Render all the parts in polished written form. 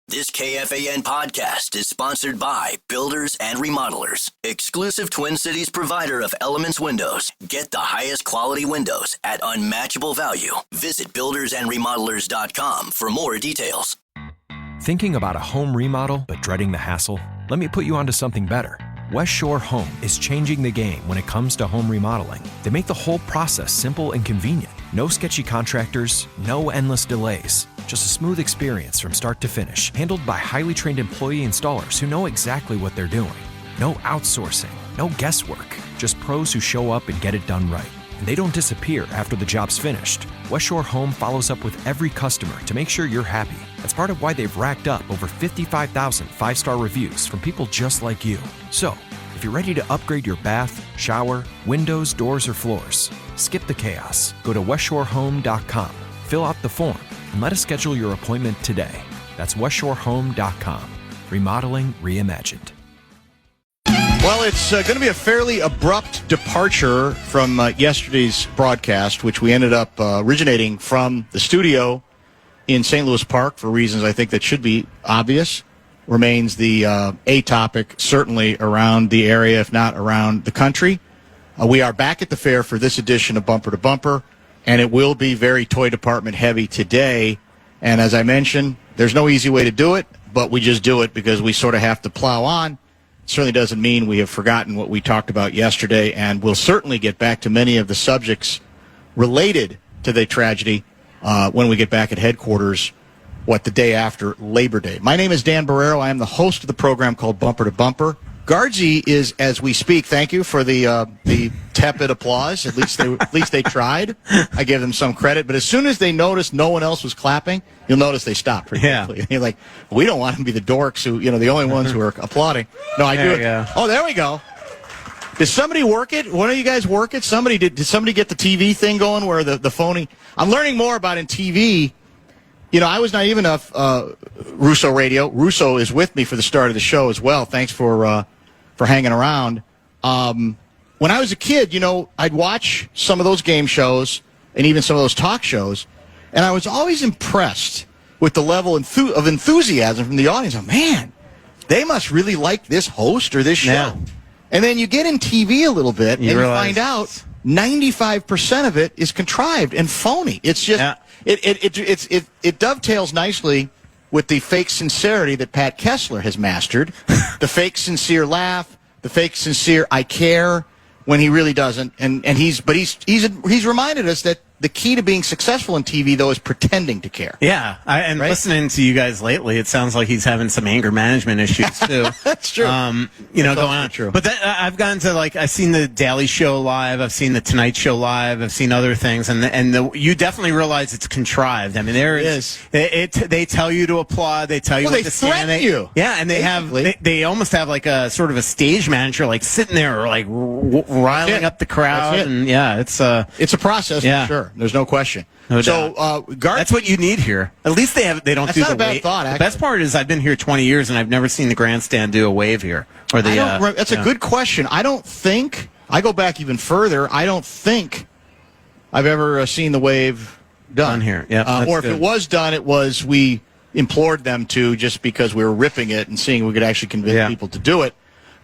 This KFAN podcast is sponsored by Builders and Remodelers, exclusive Twin Cities provider of Elements Windows. Get the highest quality windows at unmatchable value. Visit buildersandremodelers.com for more details. Thinking about a home remodel but dreading the hassle? Let me put you onto something better. West Shore Home is changing the game when it comes to home remodeling. They make the whole process simple and convenient. No sketchy contractors, no endless delays. Just a smooth experience from start to finish, handled by highly trained employee installers who know exactly what they're doing. No outsourcing, no guesswork, just pros who show up and get it done right. And they don't disappear after the job's finished. West Shore Home follows up with every customer to make sure you're happy. That's part of why they've racked up over 55,000 five-star reviews from people just like you. So, if you're ready to upgrade your bath, shower, windows, doors, or floors, skip the chaos. Go to westshorehome.com, fill out the form, and let us schedule your appointment today. That's westshorehome.com. Remodeling reimagined. Well, it's going to be a fairly abrupt departure from yesterday's broadcast, which we ended up originating from the studio in St. Louis Park for reasons I think that should be obvious. Remains the A topic, certainly around the area, if not around the country. We are back at the fair for this edition of Bumper to Bumper, and it will be very toy department heavy today. And as I mentioned, there's no easy way to do it, but we just do it because we sort of have to plow on. Certainly doesn't mean we have forgotten what we talked about yesterday, and we'll certainly get back to many of the subjects related to the tragedy when we get back at headquarters, the day after Labor Day. My name is Dan Barreiro. I am the host of the program called Bumper to Bumper. Guardsy is, as we speak, thank you for the tepid applause. At least they tried. I give them some credit. But as soon as they noticed no one else was clapping, you'll notice they stopped pretty quickly. You're like, we don't want to be the dorks who, the only ones who are applauding. No, I do it. Oh, there we go. Did somebody work it? One of you guys work it? Did somebody get the TV thing going where the phony? I'm learning more about in TV. I was naive enough. Russo Radio. Russo is with me for the start of the show as well. Thanks for hanging around. When I was a kid, I'd watch some of those game shows and even some of those talk shows, and I was always impressed with the level of enthusiasm from the audience. Oh, man, they must really like this host or this show. Yeah. And then you get in TV a little bit, and you find out 95% of it is contrived and phony. It's just it dovetails nicely with the fake sincerity that Pat Kessler has mastered. The fake sincere laugh, the fake sincere I care when he really doesn't, and he's reminded us that the key to being successful in TV, though, is pretending to care. Yeah, listening to you guys lately, it sounds like he's having some anger management issues too. That's true. Going on. True. But I've gotten to I've seen the Daily Show live, I've seen the Tonight Show live, I've seen other things, and you definitely realize it's contrived. I mean, they tell you to applaud, they tell you what to say, and they threaten you. Yeah, and they almost have like a sort of a stage manager, like sitting there, or like riling up the crowd, and it's a process for sure. There's no question. No doubt. That's what you need here. At least they don't That's do not the a bad wave. thought, The best part is I've been here 20 years and I've never seen the grandstand do a wave here. Or that's a good question. I don't think I go back even further. I don't think I've ever seen the wave done here. Yeah, or if it was done, it was we implored them to just because we were ripping it and seeing if we could actually convince people to do it.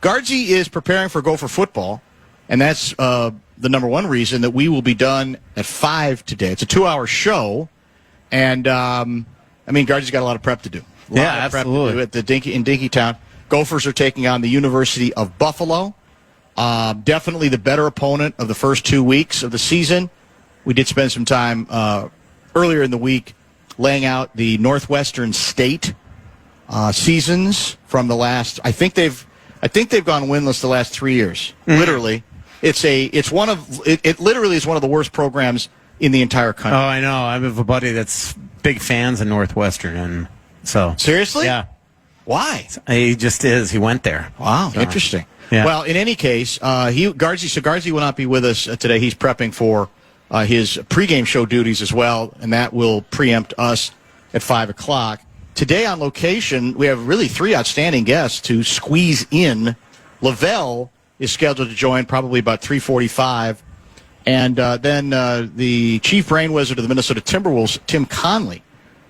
Guardsy is preparing for Gopher football, and that's the number one reason that we will be done at 5 today. It's a 2-hour show, and Guardsy's got a lot of prep to do. Absolutely. Prep to do in Dinkytown. Gophers are taking on the University of Buffalo. Definitely the better opponent of the first 2 weeks of the season. We did spend some time earlier in the week laying out the Northwestern State seasons from the last. I think they've gone winless the last 3 years. Mm-hmm. Literally. It literally is one of the worst programs in the entire country. Oh, I know. I have a buddy that's big fans of Northwestern, and so seriously, yeah. Why? He just is. He went there. Wow, so, interesting. Yeah. Well, in any case, Guardsy will not be with us today. He's prepping for his pregame show duties as well, and that will preempt us at 5 o'clock. Today on location, we have really 3 outstanding guests to squeeze in. Lavelle is scheduled to join probably about 3:45. And then the chief brain wizard of the Minnesota Timberwolves, Tim Conley,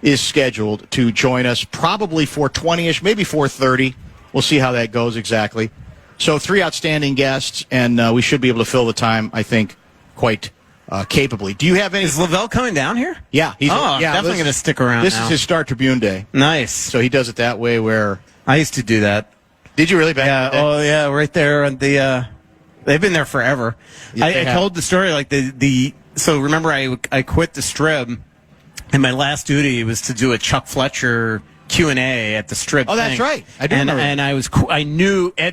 is scheduled to join us, probably 4:20ish, maybe 4:30. We'll see how that goes exactly. So 3 outstanding guests, and we should be able to fill the time, I think, quite capably. Do you have any? Is Lavelle coming down here? Yeah. I'm definitely going to stick around. This is his Star Tribune day. Nice. So he does it that way where... I used to do that. Did you really? Back in the day? Oh, yeah, right there. They've been there forever. Yeah, I told the story, like, so remember I quit the Strib, and my last duty was to do a Chuck Fletcher Q&A at the Strip. Oh, that's right. I do remember. And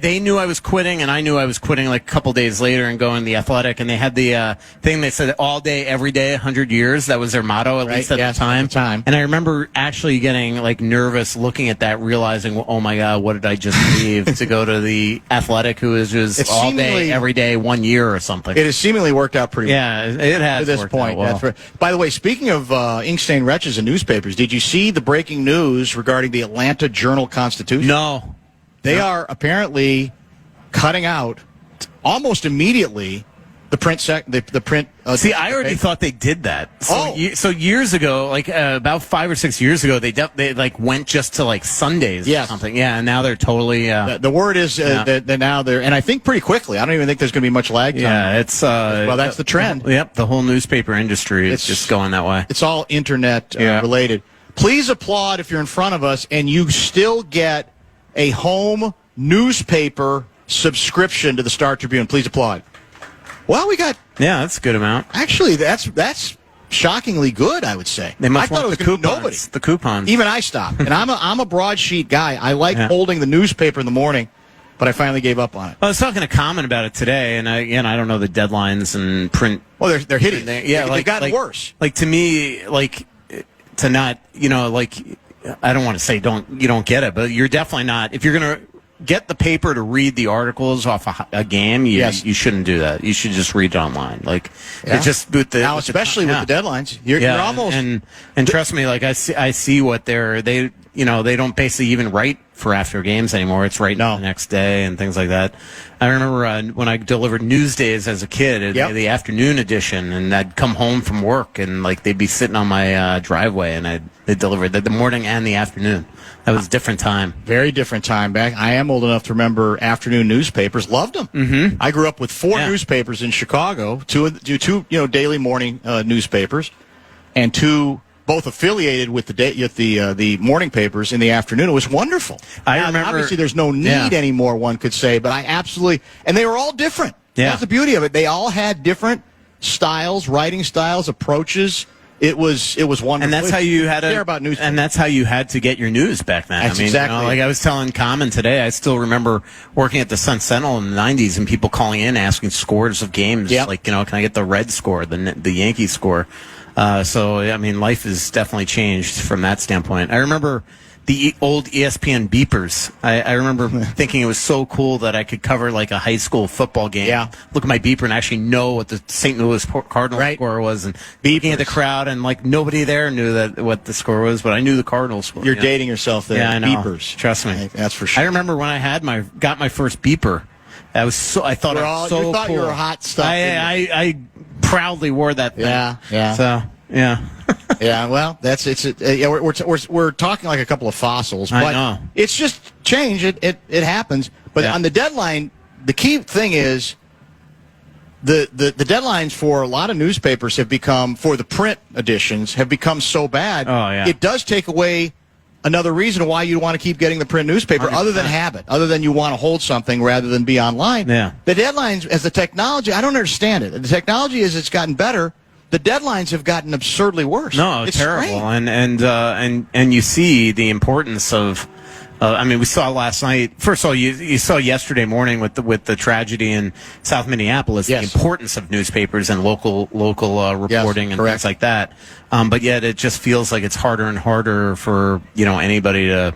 they knew I was quitting, and I knew I was quitting like a couple days later and going to the Athletic, and they had the thing that said all day, every day, 100 years. That was their motto, at least at the time. And I remember actually getting like nervous looking at that, realizing, oh my God, what did I just leave to go to the Athletic, who is just all day, every day, 1 year or something. It has seemingly worked out pretty well. Yeah, it has to this worked point. out well. That's right. By the way, speaking of ink-stained wretches and newspapers, did you see the breaking news regarding the Atlanta Journal-Constitution? No. They are apparently cutting out almost immediately the print. See, I already thought they did that. So years ago, like about 5 or 6 years ago, they like went just to like Sundays or something. Yeah, and now they're totally. The word is that now they're, and I think pretty quickly. I don't even think there's going to be much lag time. Yeah, it's well, that's the trend. Yep, the whole newspaper industry is just going that way. It's all internet related. Please applaud if you're in front of us and you still get a home newspaper subscription to the Star Tribune. Please applaud. Well, we got... Yeah, that's a good amount. Actually, that's shockingly good, I would say. They must I thought want it was the coupons. nobody. The coupons. Even I stopped. And I'm a broadsheet guy. I like holding the newspaper in the morning, but I finally gave up on it. I was talking to Common about it today, and I don't know the deadlines and print. Well, they're hideous. They've gotten worse. Like, to me, like... to not, like, I don't want to say you don't get it, but you're definitely not. If you're going to get the paper to read the articles off a game, you shouldn't do that. You should just read it online. Like, it just with the especially with the deadlines, you're almost and trust me, like I see what they don't basically even write for after games anymore. It's right the next day and things like that. I remember when I delivered Newsdays as a kid, the afternoon edition, and I'd come home from work and like they'd be sitting on my driveway, and they delivered the morning and the afternoon. That was a different time. Very different time back. I am old enough to remember afternoon newspapers. Loved them. Mm-hmm. I grew up with 4 newspapers in Chicago, two daily morning newspapers, and 2 both affiliated with the morning papers in the afternoon. It was wonderful. I remember. Obviously, there's no need anymore, one could say, but I absolutely, and they were all different. Yeah. That's the beauty of it. They all had different styles, writing styles, approaches. It was wonderful. And that's how you had care about news. And that's how you had to get your news back then. That's exactly. Like I was telling Common today, I still remember working at the Sun Sentinel in the 90s and people calling in asking scores of games. Yep. Like, can I get the Red score, the Yankee score? So, I mean, life has definitely changed from that standpoint. I remember the old ESPN beepers. I remember thinking it was so cool that I could cover like a high school football game. Yeah. Look at my beeper and actually know what the St. Louis Cardinals score was, and looking at the crowd, and like nobody there knew what the score was, but I knew the Cardinals score. You're dating yourself there. Yeah, I know. Beepers. Trust me. That's for sure. I remember when I got my first beeper. I thought it was so you thought cool. you were hot stuff. I proudly wore that thing. Yeah. So, yeah. Yeah, well, we're talking like a couple of fossils, but I know. It's just change. It happens. But on the deadline, the key thing is the deadlines for a lot of newspapers have become, for the print editions, have become so bad. Oh, yeah. It does take away another reason why you want to keep getting the print newspaper, 100%. other than habit, other than you want to hold something rather than be online. Yeah. The deadlines, as the technology, I don't understand it. The technology is it's gotten better. The deadlines have gotten absurdly worse. No, it's terrible. Strange. And you see the importance of. I mean, we saw last night. First of all, you saw yesterday morning with the tragedy in South Minneapolis, the importance of newspapers and local reporting and things like that. But yet, it just feels like it's harder and harder for anybody to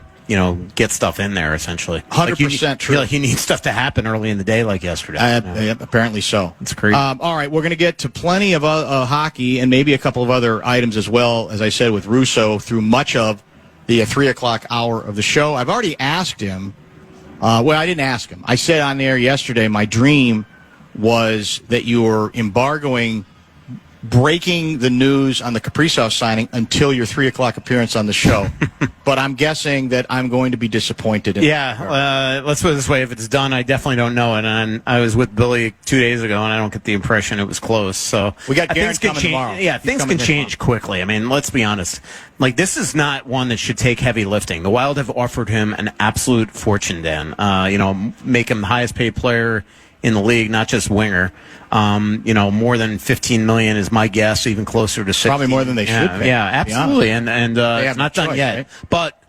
get stuff in there. Essentially, 100% true. Like you need stuff to happen early in the day, like yesterday. Apparently so. It's crazy. All right, we're going to get to plenty of hockey and maybe a couple of other items as well. As I said, with Russo through much of the 3 o'clock hour of the show. I've already asked him. Well, I didn't ask him. I said on there yesterday, my dream was that you were embargoing breaking the news on the Kaprizov signing until your 3 o'clock appearance on the show. But I'm guessing that I'm going to be disappointed. Let's put it this way. If it's done, I definitely don't know it. And I was with Billy 2 days ago, and I don't get the impression it was close. So we got things can change. tomorrow. Yeah, things can change quickly. I mean, let's be honest. Like, this is not one that should take heavy lifting. The Wild have offered him an absolute fortune, Dan. Make him the highest paid player in the league, not just winger. More than $15 million is my guess, even closer to 16. Probably more than they should pay. Yeah, absolutely. And it's not done yet. Right? But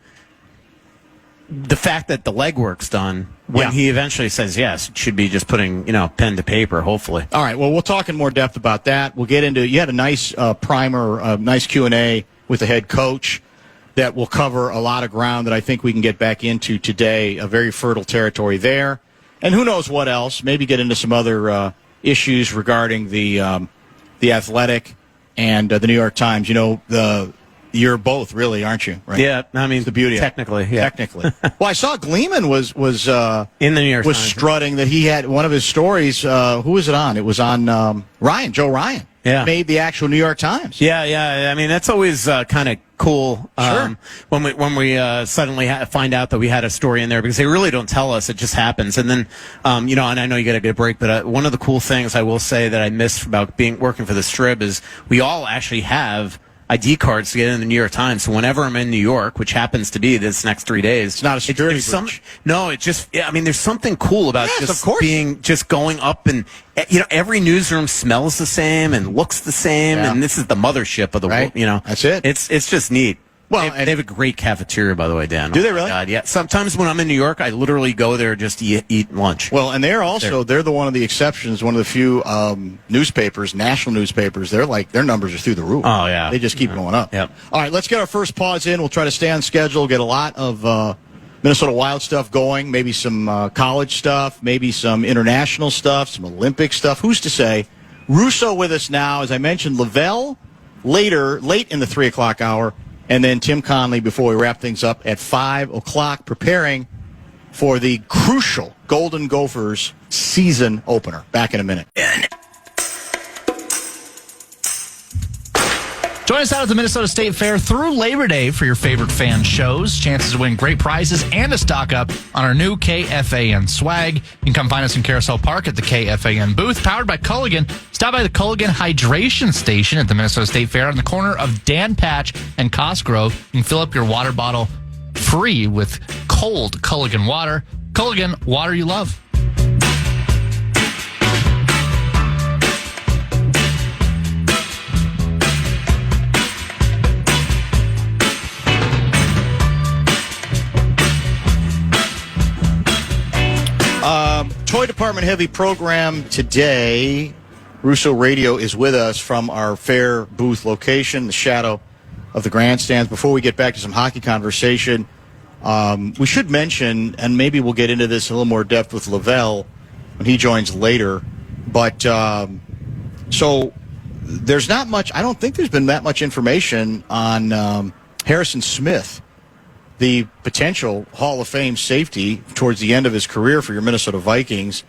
the fact that the legwork's done, when he eventually says yes, it should be just putting, pen to paper, hopefully. All right, well, we'll talk in more depth about that. We'll get into, you had a nice primer, nice Q&A with the head coach that will cover a lot of ground that I think we can get back into today, a very fertile territory there. And who knows what else? Maybe get into some other issues regarding the Athletic and the New York Times. You're both, really, aren't you? Right? Yeah, I mean, it's the beauty. Technically, yeah. Technically. Well, I saw Gleeman was in the New York was Times. strutting that he had one of his stories. Who was it on? It was on Joe Ryan. Yeah, made the actual New York Times. Yeah. I mean, that's always kind of cool. Sure. When we suddenly find out that we had a story in there, because they really don't tell us; it just happens. And then, and I know you got to get a break, but one of the cool things I will say that I missed about working for the Strib is we all actually have ID cards to get in the New York Times. So whenever I'm in New York, which happens to be this next 3 days, it's not a security breach. There's something cool about just going up and, every newsroom smells the same and looks the same. Yeah. And this is the mothership of the world, That's it. It's just neat. Well, they have a great cafeteria, by the way, Dan. Do they really? God, yeah. Sometimes when I'm in New York, I literally go there just to eat lunch. Well, and they're one of the exceptions, one of the few national newspapers. Their numbers are through the roof. Oh, yeah. They just keep going up. Yep. All right, let's get our first pause in. We'll try to stay on schedule, get a lot of Minnesota Wild stuff going, maybe some college stuff, maybe some international stuff, some Olympic stuff. Who's to say? Russo with us now. As I mentioned, Lavelle late in the 3 o'clock hour. And then Tim Conley before we wrap things up at 5 o'clock, preparing for the crucial Golden Gophers season opener. Back in a minute. Join us out at the Minnesota State Fair through Labor Day for your favorite fan shows, chances to win great prizes, and to stock up on our new KFAN swag. You can come find us in Carousel Park at the KFAN booth, powered by Culligan. Stop by the Culligan Hydration Station at the Minnesota State Fair on the corner of Dan Patch and Cosgrove. You can fill up your water bottle free with cold Culligan water. Culligan, water you love. Toy Department heavy program today. Russo Radio is with us from our fair booth location, the shadow of the grandstands. Before we get back to some hockey conversation, we should mention, and maybe we'll get into this in a little more depth with Lavelle when he joins later, but so there's not much, I don't think there's been that much information on Harrison Smith, the potential Hall of Fame safety towards the end of his career for your Minnesota Vikings,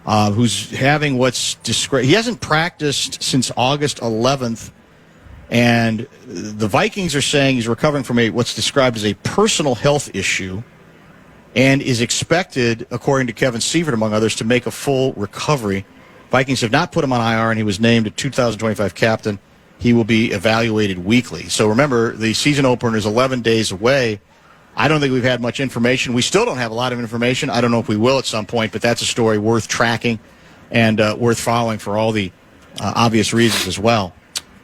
who's having what's described. He hasn't practiced since August 11th, and the Vikings are saying he's recovering from what's described as a personal health issue and is expected, according to Kevin Sievert, among others, to make a full recovery. Vikings have not put him on IR, and he was named a 2025 captain. He will be evaluated weekly. So remember, the season opener is 11 days away. I don't think we've had much information. We still don't have a lot of information. I don't know if we will at some point, but that's a story worth tracking and worth following for all the obvious reasons as well.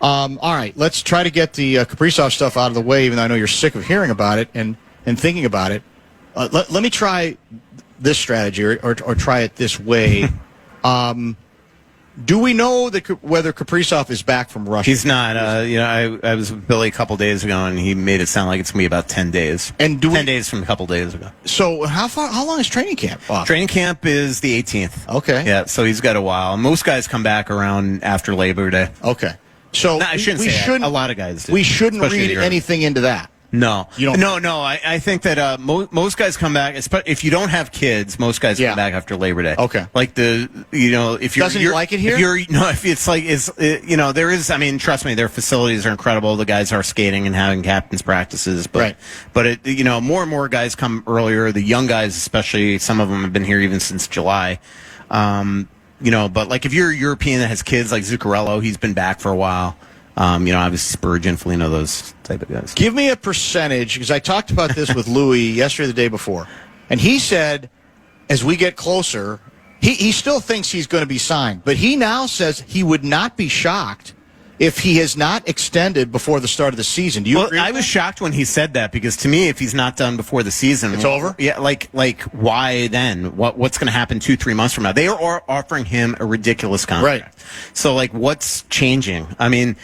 All right, let's try to get the Kaprizov stuff out of the way, even though I know you're sick of hearing about it and thinking about it. Let me try this strategy or try it this way. Do we know whether Kaprizov is back from Russia? He's not. I was with Billy a couple days ago, and he made it sound like it's going to be about 10 days. And 10 days from a couple days ago. So how long is training camp? Training camp is the 18th. Okay. Yeah, so he's got a while. Most guys come back around after Labor Day. Okay. So I shouldn't say that. A lot of guys do. We shouldn't read anything into that. No. No. I think that most guys come back, if you don't have kids, most guys come back after Labor Day. Okay. Like if you're... Doesn't he like it here? If it's like, there is, I mean, trust me, their facilities are incredible. The guys are skating and having captain's practices. But more and more guys come earlier. The young guys, especially, some of them have been here even since July. But like if you're a European that has kids like Zuccarello, he's been back for a while. Obviously Spurgeon, Foligno, those type of guys. Give me a percentage, because I talked about this with Louis yesterday, the day before, and he said as we get closer, he still thinks he's going to be signed, but he now says he would not be shocked if he has not extended before the start of the season. Do you agree with I was shocked when he said that, because to me, if he's not done before the season, it's over? Yeah, like why then? What's going to happen 2-3 months from now? They are offering him a ridiculous contract. Right. So, like, what's changing? I mean,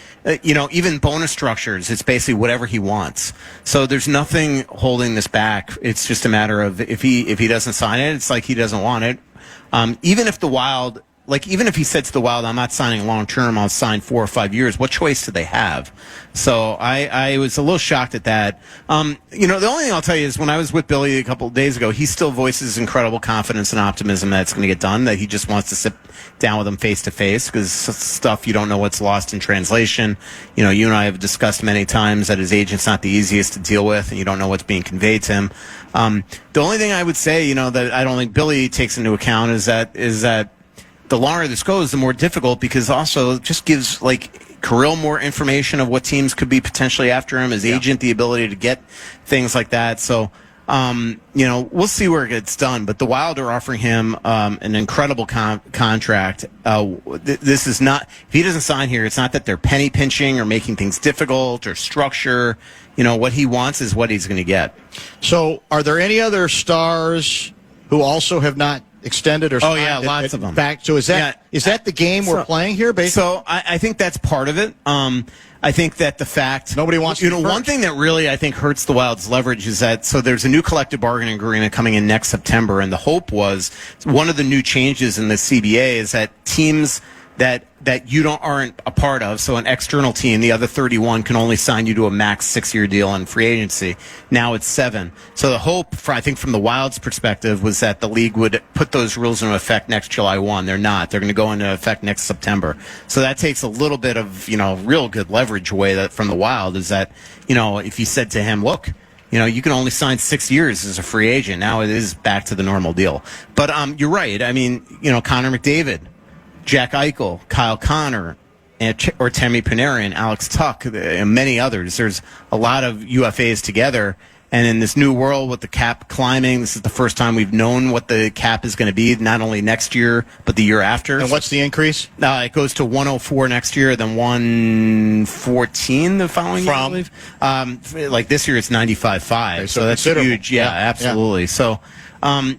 even bonus structures, it's basically whatever he wants. So there's nothing holding this back. It's just a matter of if he doesn't sign it, it's like he doesn't want it. Even if the Wild... even if he said to the Wild, I'm not signing long term, I'll sign 4 or 5 years, what choice do they have? So I was a little shocked at that. The only thing I'll tell you is when I was with Billy a couple of days ago, he still voices incredible confidence and optimism that it's going to get done, that he just wants to sit down with him face to face, because stuff you don't know what's lost in translation. You and I have discussed many times that his agent's not the easiest to deal with, and you don't know what's being conveyed to him. The only thing I would say, that I don't think Billy takes into account is that the longer this goes, the more difficult, because also it just gives Kirill more information of what teams could be potentially after him, his agent the ability to get things like that. So, we'll see where it gets done. But the Wild are offering him an incredible contract. This is not, if he doesn't sign here, it's not that they're penny pinching or making things difficult or structure. What he wants is what he's going to get. So, are there any other stars who also have not extended or signed lots of them. Back. So is that the game we're playing here, basically? So I think that's part of it. I think that the fact nobody wants to one thing that really I think hurts the Wild's leverage is that there's a new collective bargaining agreement coming in next September, and the hope was one of the new changes in the CBA is that teams that you aren't a part of, so an external team, the other 31 can only sign you to a max 6-year deal on free agency. Now it's 7. So the hope, I think from the Wild's perspective, was that the league would put those rules into effect next July 1. They're not. They're going to go into effect next September. So that takes a little bit of, real good leverage away from the Wild, is that, if you said to him, look, you can only sign 6 years as a free agent. Now it is back to the normal deal. But you're right. I mean, Connor McDavid, Jack Eichel, Kyle Connor, or Temi Panarin, Alex Tuck, and many others. There's a lot of UFAs together. And in this new world with the cap climbing, this is the first time we've known what the cap is going to be, not only next year, but the year after. And what's the increase? It goes to 104 next year, then 114 the following year, I believe. This year it's 95.5. Okay, so that's huge. Yeah, absolutely. Yeah. So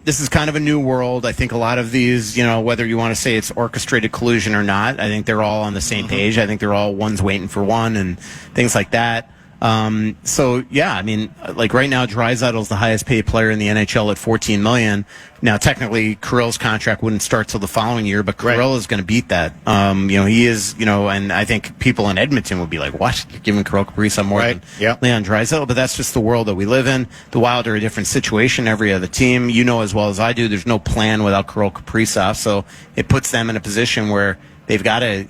this is kind of a new world. I think a lot of these, whether you want to say it's orchestrated collusion or not, I think they're all on the same page. I think they're all one's waiting for one and things like that. Right now, Draisaitl's the highest paid player in the NHL at $14 million. Now, technically, Kirill's contract wouldn't start till the following year, but Kirill is going to beat that. He is, and I think people in Edmonton would be like, what? You're giving Kirill Kaprizov more than Leon Draisaitl? But that's just the world that we live in. The Wild are a different situation. Every other team, as well as I do, there's no plan without Kirill Kaprizov. So it puts them in a position where they've got to,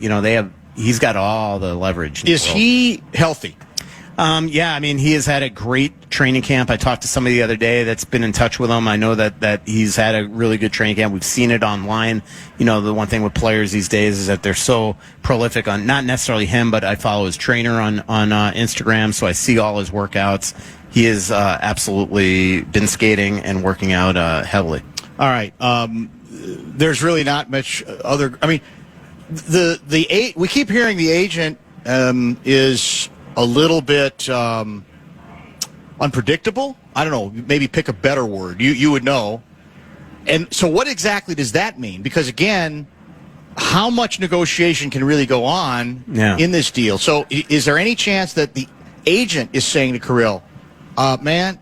he's got all the leverage. Is he healthy? He has had a great training camp. I talked to somebody the other day that's been in touch with him. I know that he's had a really good training camp. We've seen it online. The one thing with players these days is that they're so prolific on, not necessarily him, but I follow his trainer on Instagram, so I see all his workouts. He has absolutely been skating and working out heavily. All right. There's really not much other. I mean, we keep hearing the agent is a little bit unpredictable. I don't know. Maybe pick a better word. You would know. And so what exactly does that mean? Because, again, how much negotiation can really go on in this deal? So is there any chance that the agent is saying to Kirill, man,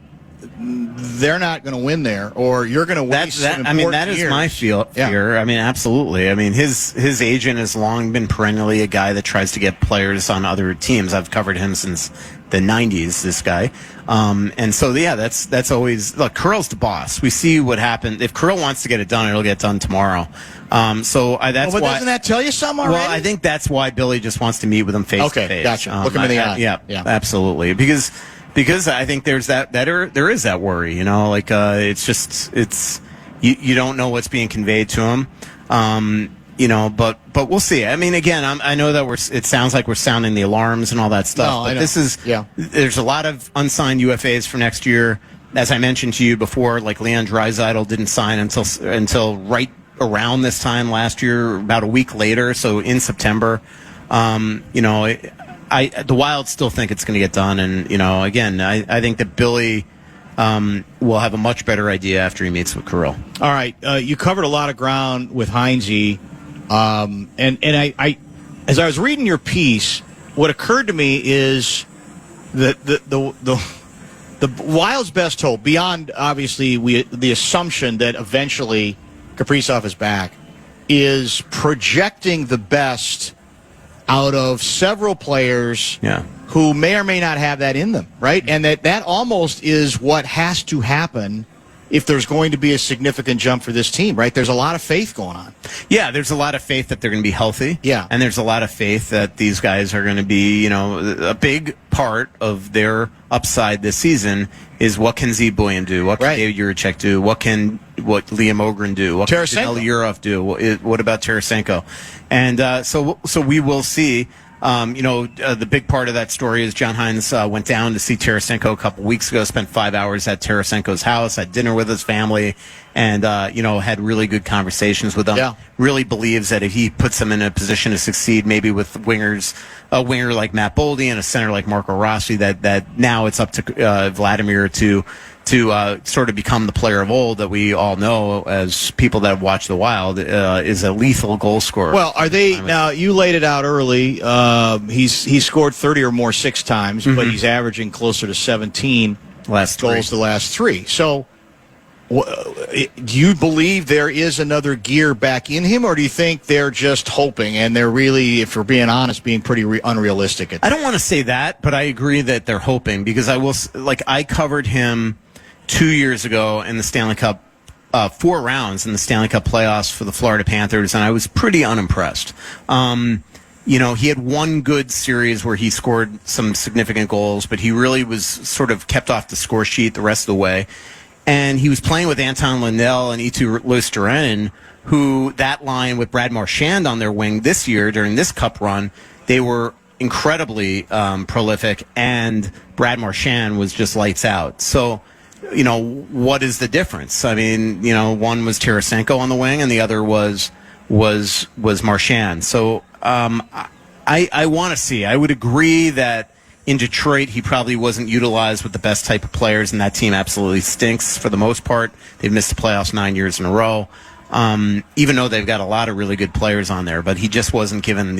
they're not going to win there, or you're going to waste some important years? That is my fear. Absolutely. His agent has long been perennially a guy that tries to get players on other teams. I've covered him since the 90s, this guy. And so, yeah, that's always, look, Curl's the boss. We see what happened. If Curl wants to get it done, it'll get done tomorrow. That's but why. Doesn't that tell you something already? Well, I think that's why Billy just wants to meet with him face to face. Okay, gotcha. Look him in the eye. Yeah, absolutely. Because I think there is that worry, like, it's you don't know what's being conveyed to him. But we'll see. I mean, again, I know that it sounds like we're sounding the alarms and all that stuff. No, but there's a lot of unsigned UFAs for next year. As I mentioned to you before, like Leon Draisaitl didn't sign until right around this time last year, about a week later. So in September, the Wild still think it's going to get done. And, again, I think that Billy will have a much better idea after he meets with Kirill. All right. You covered a lot of ground with Heinze. And I, as I was reading your piece, what occurred to me is that the Wild's best hope, beyond obviously the assumption that eventually Kaprizov is back, is projecting the best out of several players who may or may not have that in them, right? And that almost is what has to happen if there's going to be a significant jump for this team, right? There's a lot of faith going on. Yeah, there's a lot of faith that they're going to be healthy. Yeah. And there's a lot of faith that these guys are going to be, a big part of their upside this season is what can Zeboyan do? What can David Jiricek do? What Liam Ogren do? What can Danil Yurov do? What about Tarasenko? And so we will see. The big part of that story is John Hines went down to see Tarasenko a couple weeks ago, spent 5 hours at Tarasenko's house, had dinner with his family, and, had really good conversations with them. Yeah. Really believes that if he puts them in a position to succeed, maybe with a winger like Matt Boldy and a center like Marco Rossi, that now it's up to Vladimir to sort of become the player of old that we all know as people that have watched the Wild, is a lethal goal scorer. Well, are they now? You laid it out early. He's scored 30 or more 6 times, but he's averaging closer to 17 goals the last 3. So, do you believe there is another gear back in him, or do you think they're just hoping and they're really, if we're being honest, being pretty unrealistic? I don't want to say that, but I agree that they're hoping, because I covered him 2 years ago in the Stanley Cup, 4 rounds in the Stanley Cup playoffs for the Florida Panthers, and I was pretty unimpressed. He had one good series where he scored some significant goals, but he really was sort of kept off the score sheet the rest of the way. And he was playing with Anton Lundell and Eetu Luostarinen, who that line with Brad Marchand on their wing this year during this Cup run, they were incredibly prolific, and Brad Marchand was just lights out. So, what is the difference? I mean, one was Tarasenko on the wing, and the other was Marchand. So I want to see. I would agree that in Detroit, he probably wasn't utilized with the best type of players, and that team absolutely stinks for the most part. They've missed the playoffs 9 years in a row, even though they've got a lot of really good players on there. But he just wasn't given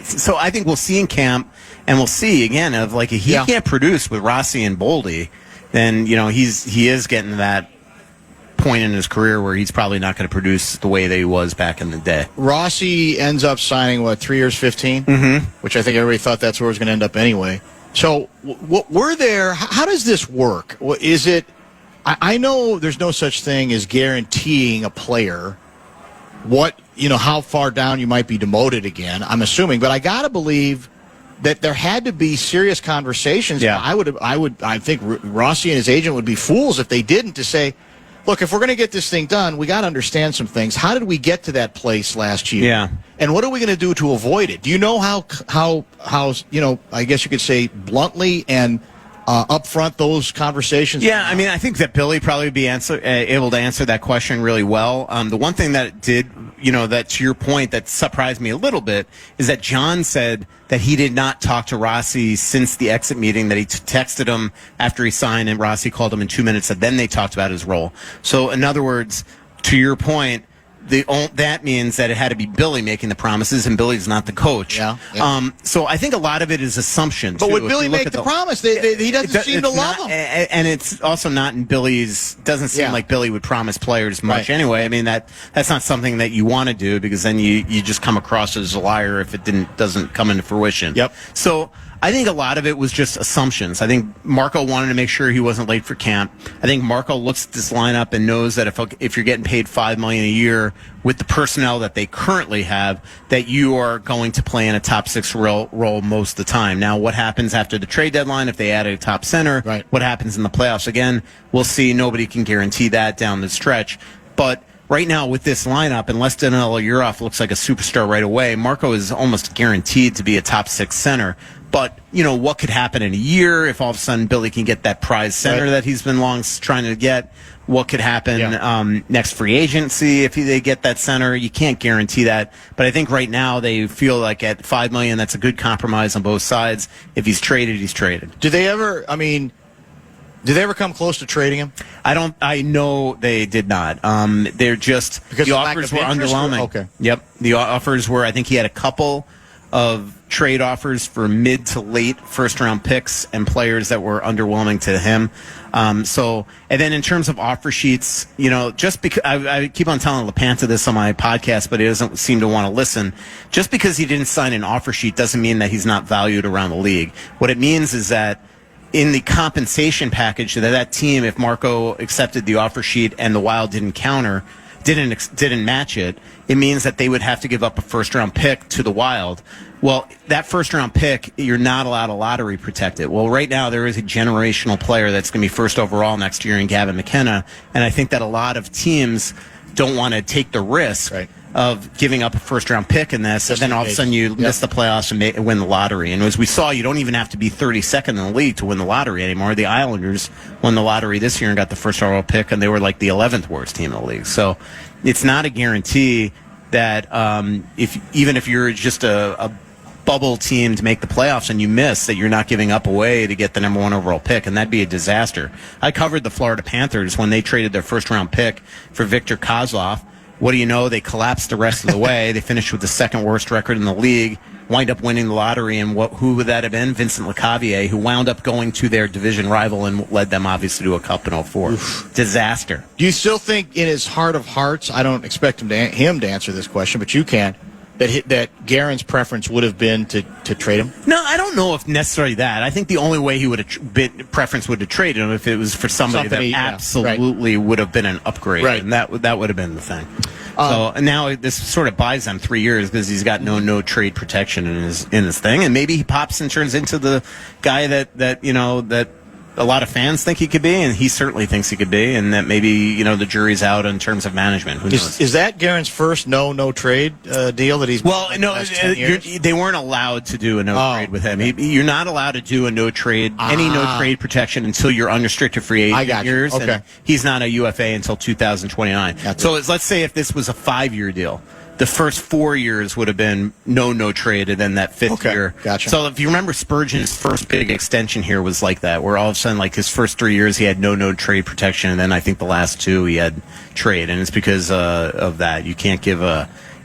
so I think we'll see in camp, and we'll see, again, if he can't produce with Rossi and Boldy, then, he is getting to that point in his career where he's probably not going to produce the way that he was back in the day. Rossi ends up signing, 3 years, 15? Mm-hmm. Which I think everybody thought that's where it was going to end up anyway. So, how does this work? Is it, I know there's no such thing as guaranteeing a player how far down you might be demoted again, I'm assuming, but I got to believe that there had to be serious conversations. Yeah. I think Rossi and his agent would be fools if they didn't, to say, look, if we're going to get this thing done, we got to understand some things. How did we get to that place last year? Yeah. And what are we going to do to avoid it? Do you know how I guess you could say bluntly and upfront those conversations? Yeah, I mean, I think that Billy probably would be able to answer that question really well. The one thing that did, that to your point, that surprised me a little bit is that John said that he did not talk to Rossi since the exit meeting, that he texted him after he signed, and Rossi called him in 2 minutes, and then they talked about his role. So, in other words, to your point, that means that it had to be Billy making the promises, and Billy's not the coach. Yeah. So I think a lot of it is assumption. But would Billy make the promise? He doesn't seem to love them. And it's also not in Billy's. Doesn't seem like Billy would promise players much anyway. I mean, that's not something that you want to do, because then you just come across as a liar if it doesn't come into fruition. Yep. So I think a lot of it was just assumptions. I think Marco wanted to make sure he wasn't late for camp. I think Marco looks at this lineup and knows that if you're getting paid $5 million a year with the personnel that they currently have, that you are going to play in a top 6 role most of the time. Now, what happens after the trade deadline if they add a top center? Right. What happens in the playoffs? Again, we'll see. Nobody can guarantee that down the stretch. But right now, with this lineup, unless Danilo Urov looks like a superstar right away, Marco is almost guaranteed to be a top 6 center. But, what could happen in a year if all of a sudden Billy can get that prize center that he's been long trying to get? What could happen next free agency if they get that center? You can't guarantee that. But I think right now they feel like at $5 million, that's a good compromise on both sides. If he's traded, he's traded. Did they ever come close to trading him? I know they did not. They're just, because the offers were underwhelming. Okay. Yep. The offers were, I think he had a couple of trade offers for mid to late first round picks and players that were underwhelming to him. And then in terms of offer sheets, just because I keep on telling LaPanta this on my podcast, but he doesn't seem to want to listen. Just because he didn't sign an offer sheet doesn't mean that he's not valued around the league. What it means is that in the compensation package that team, if Marco accepted the offer sheet and the Wild didn't match it, it means that they would have to give up a first round pick to the Wild. Well, that first round pick, you're not allowed to lottery protect it. Well, right now there is a generational player that's going to be first overall next year in Gavin McKenna, and I think that a lot of teams don't want to take the risk of giving up a first round pick in this, and then all of a sudden you miss the playoffs and win the lottery. And as we saw, you don't even have to be 32nd in the league to win the lottery anymore. The Islanders won the lottery this year and got the first overall pick, and they were like the 11th worst team in the league. So it's not a guarantee that even if you're just a bubble team to make the playoffs and you miss, that you're not giving up away to get the number 1 overall pick, and that'd be a disaster. I covered the Florida Panthers when they traded their first round pick for Victor Kozlov. What do you know? They collapsed the rest of the way. They finished with the 2nd worst record in the league, wind up winning the lottery, and who would that have been? Vincent Lecavalier, who wound up going to their division rival and led them obviously to a cup in 2004. Disaster. Do you still think in his heart of hearts, I don't expect him to answer this question, but you can, that Guerin's preference would have been to trade him? No, I don't know if necessarily that. I think the only way he would have preference would have traded him if it was for somebody that absolutely would have been an upgrade, and that would have been the thing. And now this sort of buys them 3 years because he's got no trade protection in his thing, and maybe he pops and turns into the guy that a lot of fans think he could be, and he certainly thinks he could be, and that maybe the jury's out in terms of management. Who knows? Is that Guerin's first no trade deal that he's? Well, no, they weren't allowed to do a trade with him. You're not allowed to do a no trade protection until you're unrestricted free agent years. Okay. And he's not a UFA until 2029. So let's say if this was a 5-year deal, the first 4 years would have been no trade, and then that 5th year. Gotcha. So if you remember, Spurgeon's first big extension here was like that, where all of a sudden, like his first 3 years, he had no trade protection, and then I think the last 2 he had trade, and it's because of that. You can't give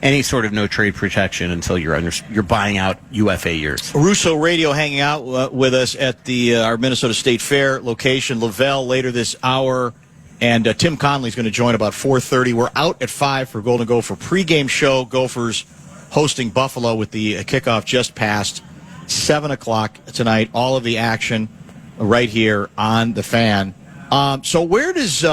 any sort of no trade protection until you're buying out UFA years. Russo Radio hanging out with us at our Minnesota State Fair location, Lavelle, later this hour. And Tim Conley's going to join about 4:30. We're out at 5 for Golden Gopher pregame show. Gophers hosting Buffalo with the kickoff just past 7 o'clock tonight. All of the action right here on the Fan. So where does,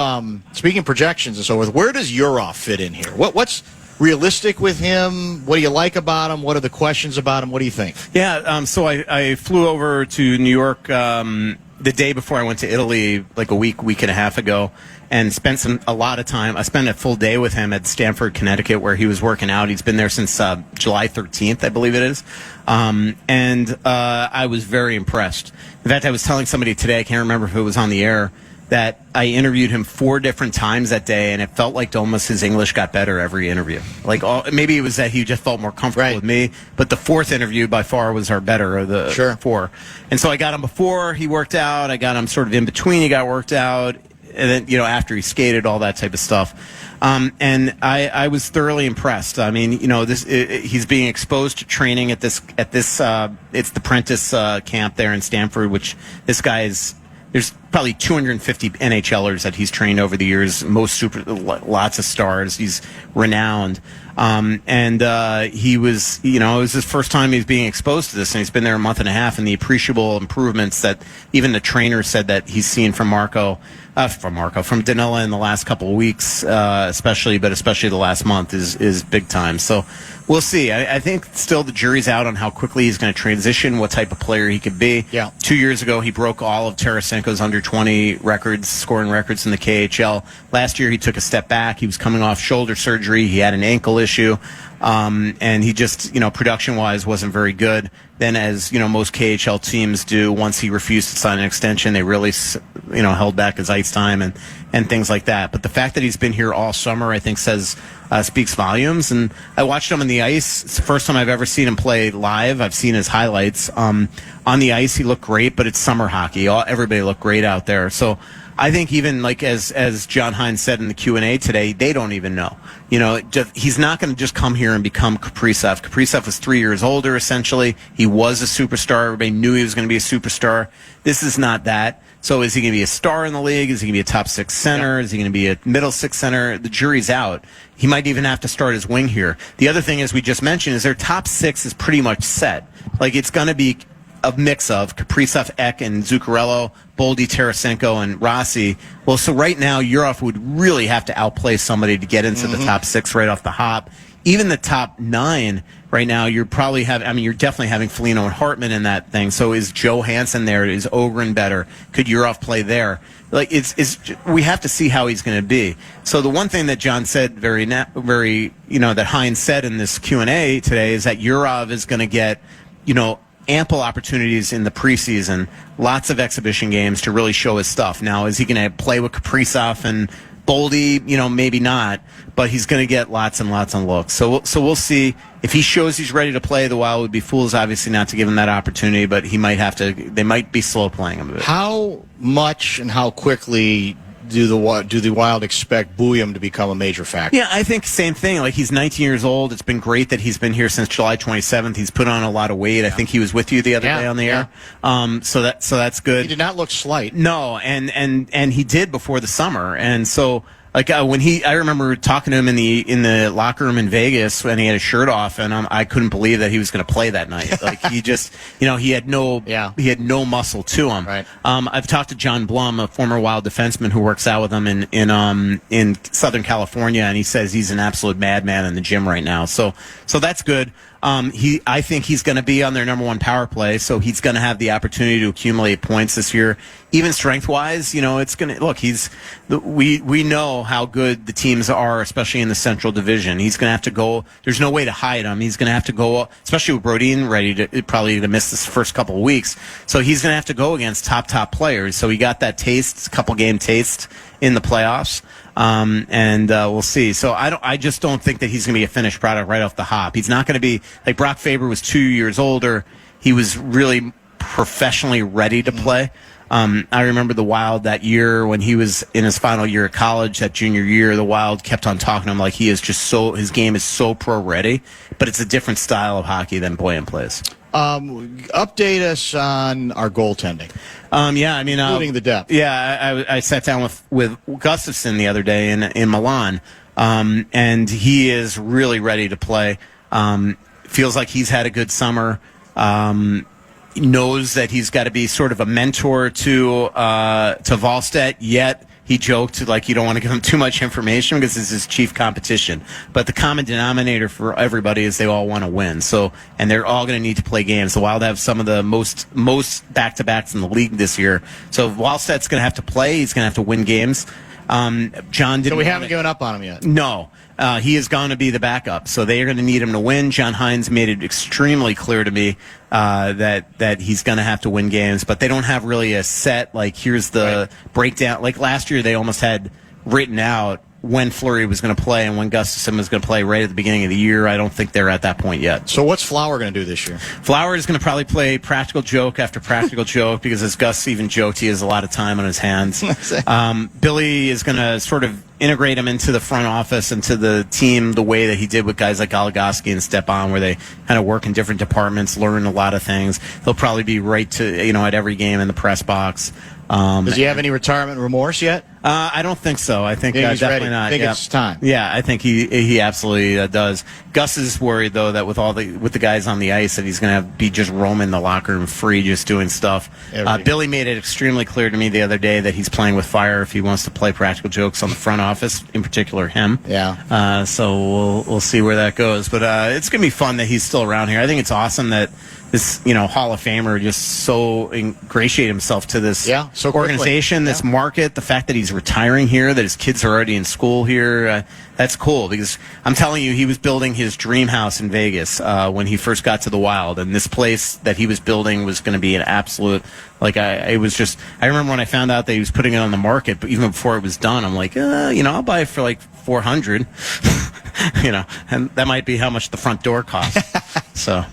speaking of projections and so forth, where does Urov fit in here? What's realistic with him? What do you like about him? What are the questions about him? What do you think? Yeah, so I flew over to New York the day before I went to Italy, like a week and a half ago, and spent a lot of time. I spent a full day with him at Stamford, Connecticut, where he was working out. He's been there since July 13th, I believe it is. And I was very impressed. In fact, I was telling somebody today, I can't remember if it was on the air, that I interviewed him 4 different times that day, and it felt like almost his English got better every interview. Maybe it was that he just felt more comfortable with me, but the 4th interview by far was our better of the 4. And so I got him before he worked out. I got him sort of in between he got worked out, and then after he skated, all that type of stuff. And I was thoroughly impressed. I mean, he's being exposed to training at this it's the Prentice camp there in Stamford, which this guy is. There's probably 250 NHLers that he's trained over the years, lots of stars. He's renowned. He was, it was his first time he's being exposed to this, and he's been there a month and a half, and the appreciable improvements that even the trainer said that he's seen from Danilo in the last couple of weeks, especially the last month is big time. So we'll see. I think still the jury's out on how quickly he's going to transition, what type of player he could be. Yeah. 2 years ago, he broke all of Tarasenko's under 20 records, scoring records in the KHL. Last year, he took a step back. He was coming off shoulder surgery. He had an ankle issue. And he just, production-wise wasn't very good. Then as, most KHL teams do, once he refused to sign an extension, they really, held back his ice time and things like that. But the fact that he's been here all summer, I think, speaks volumes. And I watched him on the ice. It's the first time I've ever seen him play live. I've seen his highlights. On the ice, he looked great, but it's summer hockey. Everybody looked great out there. So I think even as John Hines said in the Q&A today, they don't even know. He's not going to just come here and become Kaprizov. Kaprizov was 3 years older, essentially. He was a superstar. Everybody knew he was going to be a superstar. This is not that. So is he going to be a star in the league? Is he going to be a top six center? Is he going to be a middle six center? The jury's out. He might even have to start his wing here. The other thing, as we just mentioned, is their top six is pretty much set. It's going to be a mix of Kaprizov, Ek, and Zuccarello, Boldy, Tarasenko, and Rossi. Well, so right now, Yurov would really have to outplay somebody to get into the top six right off the hop. Even the top nine right now, you're definitely having Foligno and Hartman in that thing. So is Joe Hansen there? Is Ogren better? Could Yurov play there? We have to see how he's going to be. So the one thing that John said that Hines said in this Q&A today is that Yurov is going to get, ample opportunities in the preseason, lots of exhibition games to really show his stuff. Now, is he going to play with Kaprizov and Boldy? Maybe not, but he's going to get lots and lots of looks. So we'll see. If he shows he's ready to play, the Wild would be fools, obviously, not to give him that opportunity, but they might be slow playing him a bit. How much and how quickly do the Wild expect Bouillon to become a major factor? Yeah, I think same thing. He's 19 years old. It's been great that he's been here since July 27th. He's put on a lot of weight. I think he was with you the other day on the air. So that's good. He did not look slight. No, and he did before the summer. And so I remember talking to him in the locker room in Vegas when he had his shirt off, and I couldn't believe that he was going to play that night. He just, he had no muscle to him. Right. I've talked to John Blum, a former Wild defenseman who works out with him in Southern California, and he says he's an absolute madman in the gym right now. So that's good. I think he's going to be on their number one power play, so he's going to have the opportunity to accumulate points this year. Even strength-wise, it's going to look. We know how good the teams are, especially in the Central Division. He's going to have to go. There's no way to hide him. He's going to have to go, especially with Brodin ready to miss this first couple of weeks. So he's going to have to go against top players. So he got that couple game taste in the playoffs. We'll see. So I just don't think that he's going to be a finished product right off the hop. He's not going to be like Brock Faber was 2 years older. He was really professionally ready to play. I remember the Wild that year when he was in his final year of college, that junior year, the Wild kept on talking to him like his game is so pro ready, but it's a different style of hockey than Bouillon plays. Update us on our goaltending. Including the depth. Yeah, I sat down with Gustafsson the other day in Milan, and he is really ready to play. Feels like he's had a good summer. Knows that he's got to be sort of a mentor to Wallstedt, yet he joked you don't want to give him too much information because this is his chief competition. But the common denominator for everybody is they all want to win. So, and they're all going to need to play games. The Wild have some of the most back-to-backs in the league this year. So if Wallstedt's going to have to play, he's going to have to win games. John didn't. So we haven't given up on him yet. No. He is going to be the backup, so they are going to need him to win. John Hines made it extremely clear to me that he's going to have to win games, but they don't have really a set, here's the breakdown. Like last year, they almost had written out when Fleury was going to play and when Gustafsson was going to play right at the beginning of the year. I don't think they're at that point yet. So what's Flower going to do this year? Flower is going to probably play practical joke after practical joke because, as Gus even joked, he has a lot of time on his hands. Billy is going to sort of integrate him into the front office, into the team, the way that he did with guys like Goligoski and Stepan, where they kind of work in different departments, learn a lot of things. He'll probably be right to at every game in the press box. Does he have any retirement remorse yet? I don't think so. I think he's definitely ready. not. I think it's time. Yeah, I think he absolutely does. Gus is worried though that with the guys on the ice that he's going to be just roaming the locker room free, just doing stuff. Billy made it extremely clear to me the other day that he's playing with fire if he wants to play practical jokes on the front office, in particular him. Yeah. So we'll see where that goes, but it's going to be fun that he's still around here. I think it's awesome that this, Hall of Famer just so ingratiate himself to this organization, this market, the fact that he's retiring here, that his kids are already in school here. That's cool because I'm telling you, he was building his dream house in Vegas when he first got to the Wild, and this place that he was building was going to be an absolute, I remember when I found out that he was putting it on the market, but even before it was done, I'm like, I'll buy it for like $400, and that might be how much the front door costs. So,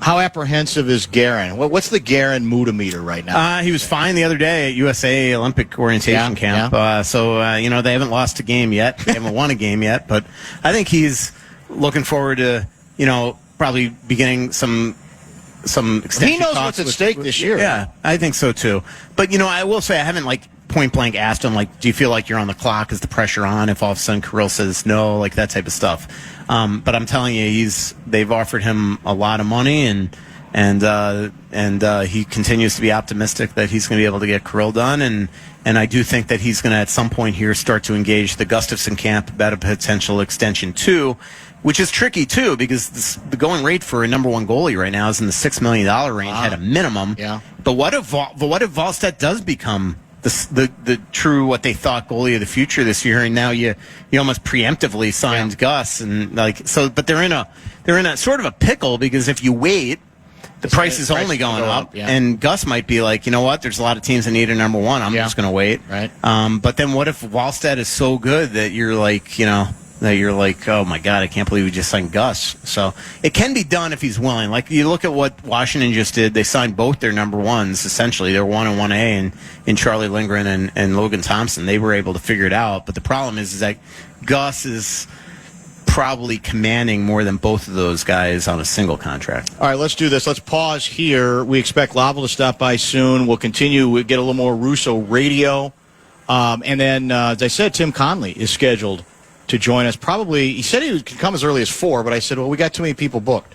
how apprehensive is Guerin? What's the Guerin mood-o-meter right now? He was fine the other day at USA Olympic orientation camp. Yeah. They haven't lost a game yet. They haven't won a game yet, but I think he's looking forward to, probably beginning some extension. He knows talks what's at stake this year. Yeah, I think so too. But, I will say I haven't point blank asked him, do you feel like you're on the clock? Is the pressure on? If all of a sudden Kirill says no, that type of stuff. But I'm telling you, they've offered him a lot of money, and he continues to be optimistic that he's going to be able to get Kirill done. And I do think that he's going to at some point here start to engage the Gustafsson camp about a potential extension too, which is tricky too because the going rate for a number one goalie right now is in the $6 million range at a minimum. Yeah. But what if Wallstedt does become the true what they thought goalie of the future this year, and now you almost preemptively signed Gus, and but they're in a sort of a pickle because if you wait, the price is only going up, and Gus might be like, you know what, there's a lot of teams that need a number one, I'm just going to wait. Right. But then what if Wallstedt is so good that you're like, oh my God, I can't believe we just signed Gus. So it can be done if he's willing. You look at what Washington just did. They signed both their number ones, essentially. They're 1 and 1A in Charlie Lindgren and Logan Thompson. They were able to figure it out. But the problem is that Gus is probably commanding more than both of those guys on a single contract. All right, let's do this. Let's pause here. We expect Lavelle to stop by soon. We'll continue. We'll get a little more Russo radio. And then, as I said, Tim Conley is scheduled to join us. Probably, he said he could come as early as 4, but I said, well, we got too many people booked.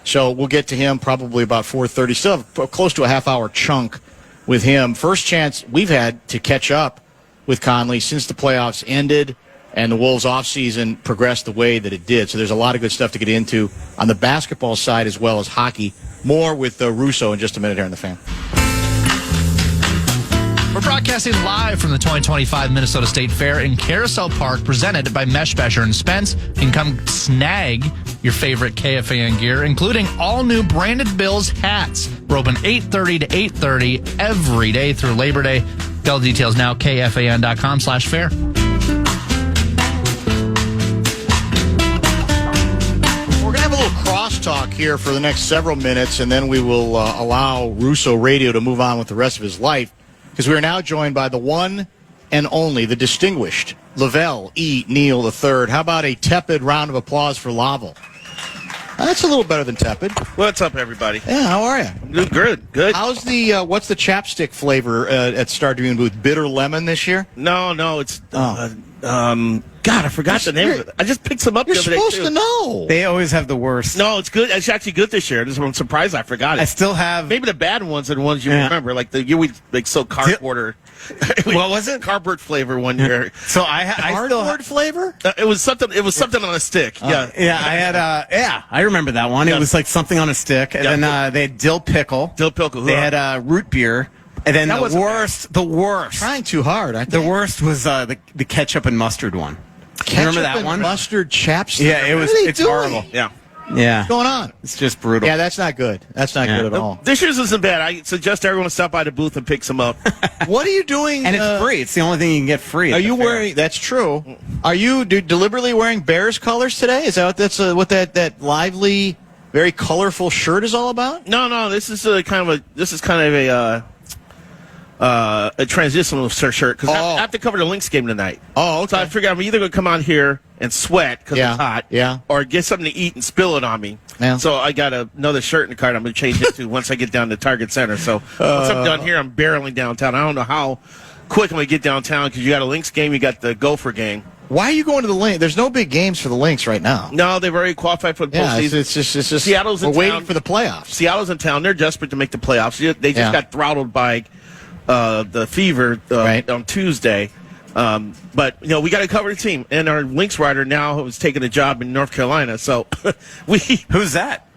So we'll get to him probably about 4:30. Still have close to a half-hour chunk with him. First chance we've had to catch up with Conley since the playoffs ended and the Wolves offseason progressed the way that it did. So there's a lot of good stuff to get into on the basketball side as well as hockey. More with Russo in just a minute here on The Fan. We're broadcasting live from the 2025 Minnesota State Fair in Carousel Park, presented by Mesh Basher and Spence. You can come snag your favorite KFAN gear, including all new branded Bills hats. We're open 8:30 to 8:30 every day through Labor Day. Get all the details now, kfan.com/fair. We're going to have a little crosstalk here for the next several minutes, and then we will allow Russo Radio to move on with the rest of his life. Because we are now joined by the one and only, the distinguished Lavelle E. Neal III. How about a tepid round of applause for Lavelle? That's a little better than tepid. What's up, everybody? Yeah, how are you? Good. How's what's the chapstick flavor at Star Tribune booth? Bitter lemon this year? No, it's God, I forgot the name of it. I just picked some up the other day, too. You're supposed to know. They always have the worst. No, it's good. It's actually good this year. I'm surprised I forgot it. I still have... Maybe the bad ones are the ones you remember, like cardboard or... What was it? Cardboard flavor one year. So I cardboard flavor? It was something on a stick. Yeah. I had I remember that one. It was like something on a stick, and then they had dill pickle. They had root beer. And then the worst. Trying too hard. The worst was the ketchup and mustard one. Ketchup remember that one? Mustard chapstick. Yeah, it's horrible. Yeah. What's going on? It's just brutal. Yeah, that's not good. That's not good at all. This year's isn't bad. I suggest everyone stop by the booth and pick some up. What are you doing? And it's free. It's the only thing you can get free. Are you wearing? That's true. Are you deliberately wearing Bears colors today? Is that what that lively, very colorful shirt is all about? No. This is kind of a a transitional shirt because I have to cover the Lynx game tonight. Oh, okay. So I figured I'm either going to come on here and sweat because it's hot, or get something to eat and spill it on me. Yeah. So I got another shirt in the cart I'm going to change into once I get down to Target Center. So once I'm done here, I'm barreling downtown. I don't know how quick I'm going to get downtown because you got a Lynx game, you got the Gopher game. Why are you going to the Lynx? There's no big games for the Lynx right now. No, they've already qualified for the postseason. It's just Seattle's in we're waiting town. for the playoffs. Seattle's in town. They're desperate to make the playoffs. They just got throttled by the Fever on Tuesday. But we got to cover the team, and our Lynx rider now has taken a job in North Carolina. So who's that?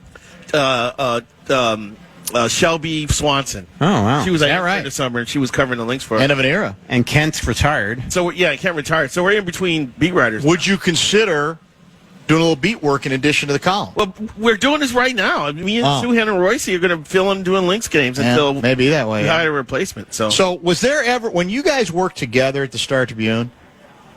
Shelby Swanson. Oh wow, she was right this summer, and she was covering the Lynx for us. End of an era. And Kent's retired. So Kent retired. So we're in between beat writers. Would you consider doing a little beat work in addition to the column? Well, we're doing this right now. Me and Suhan and Royce are going to fill in doing Lynx games until maybe that way. We hire a replacement. So was there ever, when you guys worked together at the Star Tribune,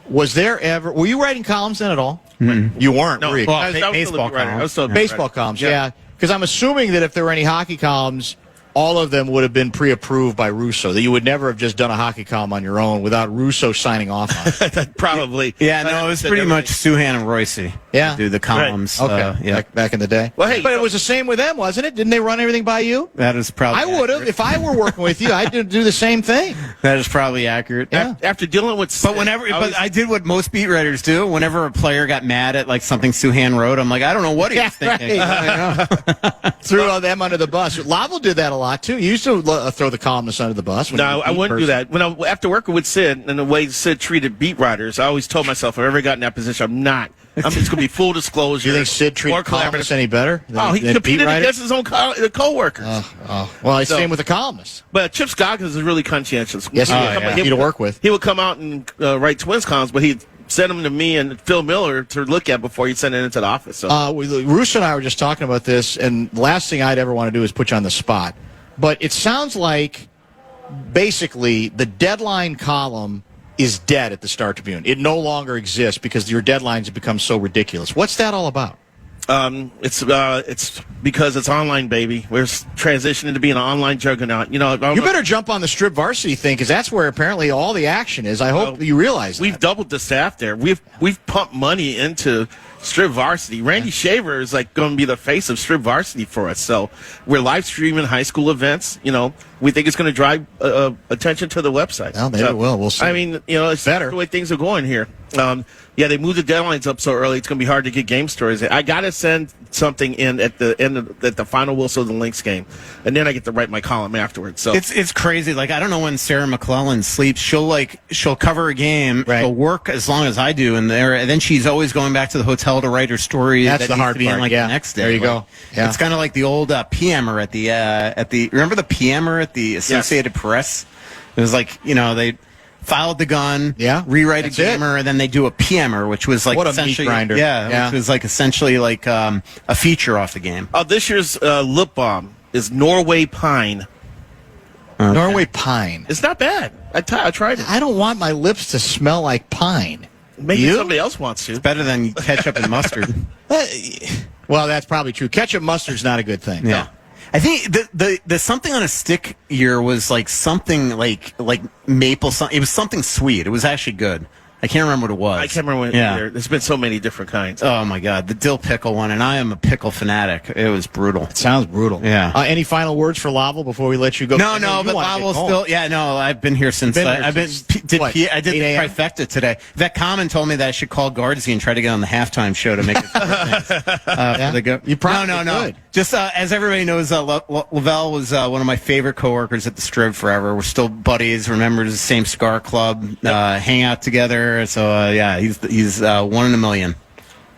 were you writing columns then at all? Mm-hmm. You weren't. No, baseball columns. Baseball columns, yeah. Because I'm assuming that if there were any hockey columns, all of them would have been pre-approved by Russo, that you would never have just done a hockey column on your own without Russo signing off on it. Probably. Yeah, no, it was pretty much Suhan and Royce. Yeah. Do the columns. Right. Okay. Back in the day. Well, hey, but it was the same with them, wasn't it? Didn't they run everything by you? That is probably I would have. If I were working with you, I'd do the same thing. That is probably accurate. Yeah. After dealing with I did what most beat writers do. Whenever a player got mad at like something Suhan wrote, I'm like, I don't know what he was thinking. Threw all them under the bus. Lavelle did that a lot too. You used to throw the columnists under the bus. No, I wouldn't do that. After working with Sid and the way Sid treated beat writers, I always told myself if I ever got in that position, I'm just going to be full disclosure. Do you think Sid treated columnists any better than he competed against his own co-workers. Well, I same with the columnists. But Chip Scoggins is really conscientious. Yes, he to work with. He would come out and write Twins columns, but he'd send them to me and Phil Miller to look at before he'd send it into the office. So. Russo and I were just talking about this, and the last thing I'd ever want to do is put you on the spot. But it sounds like basically the deadline column is dead at the Star Tribune. It no longer exists because your deadlines have become so ridiculous. What's that all about? It's because it's online, baby. We're transitioning to being an online juggernaut. You better jump on the Strip Varsity thing because that's where apparently all the action is. I hope you realize that. We've doubled the staff there. We've pumped money into Strip Varsity. Randy Shaver is like going to be the face of Strip Varsity for us. So we're live streaming high school events. We think it's going to drive attention to the website. Well, maybe it will. We'll see. I mean, it's better the way things are going here. They moved the deadlines up so early. It's going to be hard to get game stories. I got to send something in at the end at the final whistle of the Lynx game, and then I get to write my column afterwards. So it's crazy. Like I don't know when Sarah McClellan sleeps. She'll cover a game. Right. She'll work as long as I do, and then she's always going back to the hotel to write her story. That's the hard part. The next day. There you go. Yeah. It's kind of like the old PMer at the remember the PMer at the Associated Press. It was like they filed the gun, rewrite a gamer, and then they do a PMer, which was like what essentially a meat grinder. Which was like essentially like a feature off the game. This year's lip balm is Norway Pine. Okay. Norway Pine. It's not bad. I tried it. I don't want my lips to smell like pine. Maybe somebody else wants to. It's better than ketchup and mustard. Well, that's probably true. Ketchup mustard's not a good thing. Yeah. No. I think the something on a stick year was like something like maple. It was something sweet. It was actually good. I can't remember what it was. I can't remember what either. There's been so many different kinds. Oh, my God. The dill pickle one, and I am a pickle fanatic. It was brutal. It sounds brutal. Yeah. Any final words for Lavelle before we let you go? No, but Lavelle's still... Yeah, no, I've been here since... I did the trifecta today. That Common told me that I should call Guardsy and try to get on the halftime show to make it... You probably No. Just as everybody knows, Lavelle was one of my favorite coworkers at the Strib forever. We're still buddies, remember the same cigar club, hang out together. So he's one in a million.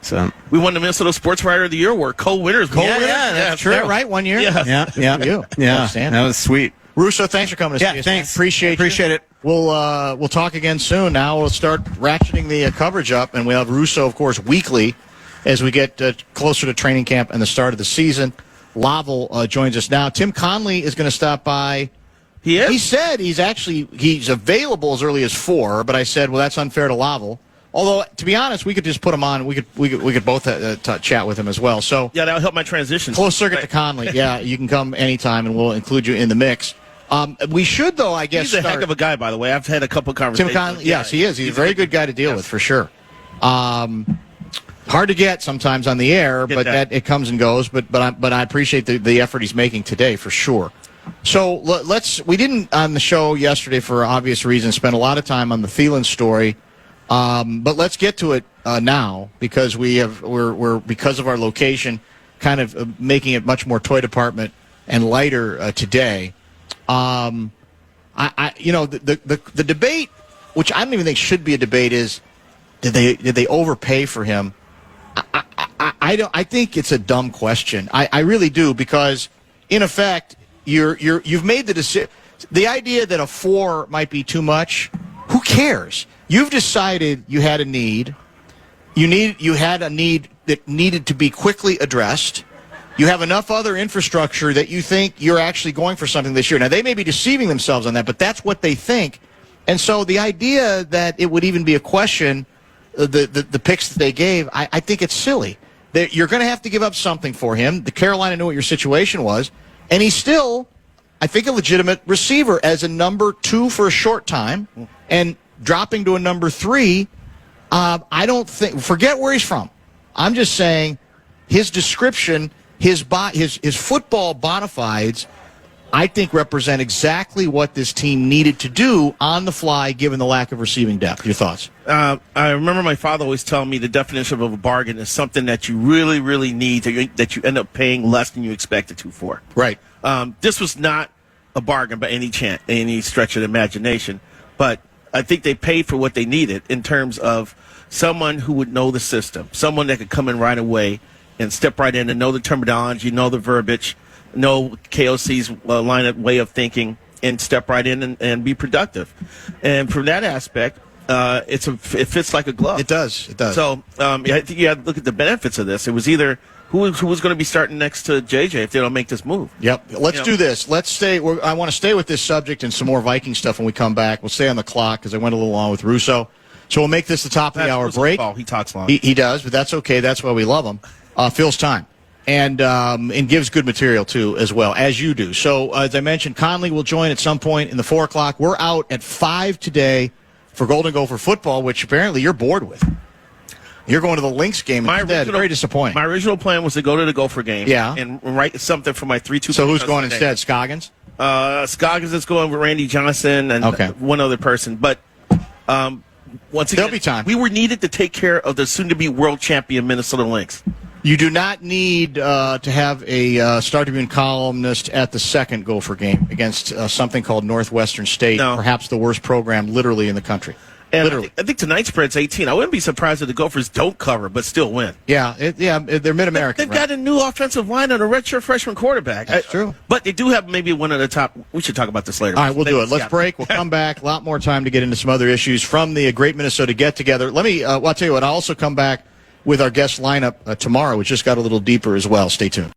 So we won the Minnesota Sports Writer of the Year award. Co-winners. Yeah, that's true. Is that right? 1 year. Yeah. That was sweet. Russo, thanks for coming to see us. Thanks. Appreciate it. We'll talk again soon. Now we'll start ratcheting the coverage up, and we'll have Russo, of course, weekly as we get closer to training camp and the start of the season. Lavelle joins us now. Tim Conley is going to stop by. He is? He said he's available as early as 4, but I said, well, that's unfair to Lavelle. Although, to be honest, we could just put him on. We could both chat with him as well. So that'll help my transition. Close circuit to Conley. Yeah, you can come anytime, and we'll include you in the mix. We should, though, I guess. He's a heck of a guy, by the way. I've had a couple conversations. Tim Conley, yes, he is. He's a very good guy to deal with, for sure. Hard to get sometimes on the air, but that it comes and goes. But I appreciate the effort he's making today, for sure. So we didn't on the show yesterday for obvious reasons spend a lot of time on the Thielen story, but let's get to it now because we're because of our location kind of making it much more toy department and lighter today. The debate, which I don't even think should be a debate, is did they overpay for him? I think it's a dumb question. I really do, because in effect you've made the decision. The idea that a 4 might be too much, who cares? You've decided you had a need. You had a need that needed to be quickly addressed. You have enough other infrastructure that you think you're actually going for something this year. Now, they may be deceiving themselves on that, but that's what they think. And so the idea that it would even be a question, the picks that they gave, I think it's silly. You're going to have to give up something for him. The Carolina knew what your situation was. And he's still, I think, a legitimate receiver as a number 2 for a short time. And dropping to a number 3, I don't think, forget where he's from. I'm just saying his description, his football bona fides, I think represent exactly what this team needed to do on the fly, given the lack of receiving depth. Your thoughts? I remember my father always telling me the definition of a bargain is something that you really, really need, that you end up paying less than you expected to for. Right. This was not a bargain by any stretch of the imagination, but I think they paid for what they needed in terms of someone who would know the system, someone that could come in right away and step right in and know the terminology, know the verbiage, know KOC's way of thinking, and step right in and be productive. And from that aspect, it fits like a glove. It does. It does. So I think you have to look at the benefits of this. It was either who was going to be starting next to JJ if they don't make this move. Yep. Let's do this. Let's stay. I want to stay with this subject and some more Viking stuff when we come back. We'll stay on the clock because I went a little long with Russo. So we'll make this the top of the hour break. He talks long. He does, but that's okay. That's why we love him. Fills time. And gives good material, too, as well, as you do. So, as I mentioned, Conley will join at some point in the 4 o'clock. We're out at 5 today for Golden Gopher football, which apparently you're bored with. You're going to the Lynx game instead. Very disappointing. My original plan was to go to the Gopher game yeah. and write something for my 3-2. So who's going instead? Scoggins? Scoggins is going with Randy Johnson and one other person. But once again, there'll be time. We were needed to take care of the soon-to-be world champion Minnesota Lynx. You do not need to have a Star Tribune columnist at the second Gopher game against something called Northwestern State, perhaps the worst program literally in the country. And literally. I think tonight's spread's 18. I wouldn't be surprised if the Gophers don't cover but still win. Yeah, they're Mid-American. They've got a new offensive line and a redshirt freshman quarterback. That's true. But they do have maybe one of the top. We should talk about this later. All right, we'll do it. Let's break. We'll come back. A lot more time to get into some other issues from the Great Minnesota Get-Together. Let me, I'll tell you what, I'll also come back with our guest lineup tomorrow, which just got a little deeper as well. Stay tuned.